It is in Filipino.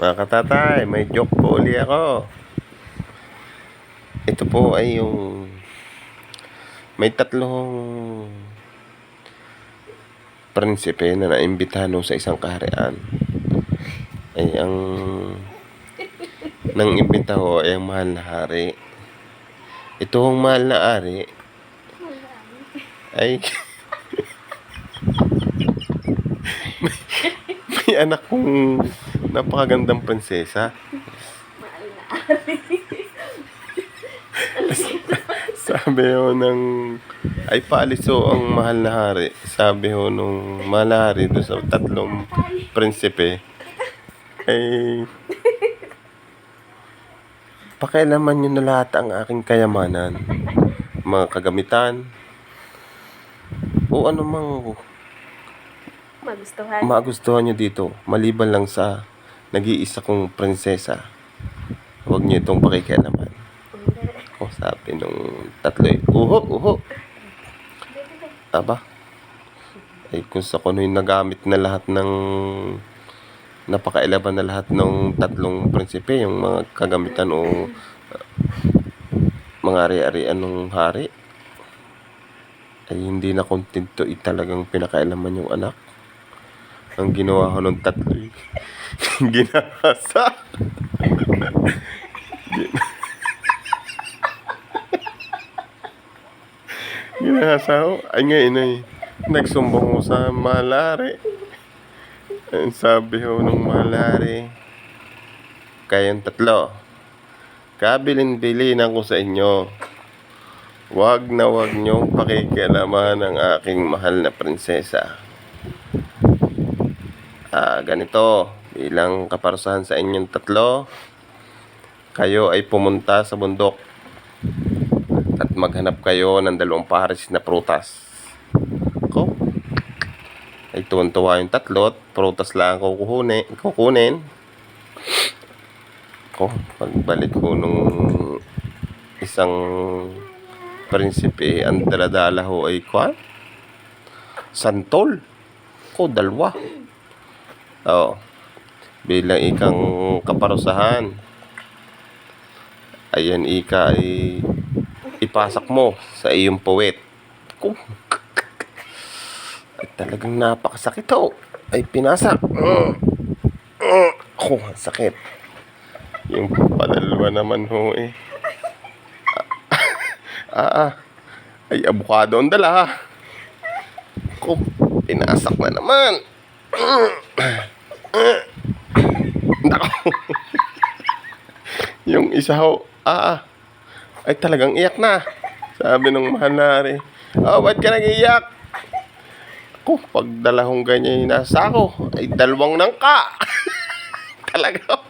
Mga katatay, may joke po uli ako. Ito po ay yung may tatlong prinsipe na naimbitahan sa isang kaharian. Ay ang nang imbita ho ay ang mahal na hari. Itong mahal na hari ay may anak kong napakagandang prinsesa. Sabi ho ay paalis ho ang mahal na hari. Sabi ho nung mahal na hari doon sa tatlong prinsipe ay pakialaman nyo na lahat ang aking kayamanan, mga kagamitan o anumang magustuhan nyo dito, maliban lang sa nag-iisa kong prinsesa. Huwag nyo itong pakikialaman. O sabi nung tatlo uho. Aba, ay kung sa kuno yung nagamit na lahat ng napakailaban na lahat ng tatlong prinsipe, yung mga kagamitan o mga ari-arian ng hari, ay hindi na kontento, talagang pinakailaman yung anak. Ang ginawa ko ng tatlo ginahasa. Ginahasa ko. Ay ngayon ay nagsumbong ko sa malari. Ang sabi ho nung malari, kayong tatlo, kabilin-bilin ako sa inyo. Wag niyong pakikialaman ang aking mahal na prinsesa. Ganito, bilang kaparusahan sa inyong tatlo, kayo ay pumunta sa bundok at maghanap kayo ng 2 pares na prutas. Ay tuwan-tuwa yung tatlo at prutas lang kukunin. Pagbalik ko nung isang prinsipe, ang daladala ho ay santol. 2. Bilang ikang kaparusahan, ayan ika ay ipasak mo sa iyong puwet. Ay talagang napakasakit ho. Ay pinasak. Ang sakit. Yung padalwa naman ho ay abukado ang dala. Pinasak na naman. Nako. Yung isa ho, ay talagang iyak na. Sabi nung mahal na hari, ba't ka nag-iyak? Pagdala kong ganyan nasa ako, ay 2 nangka. Talaga.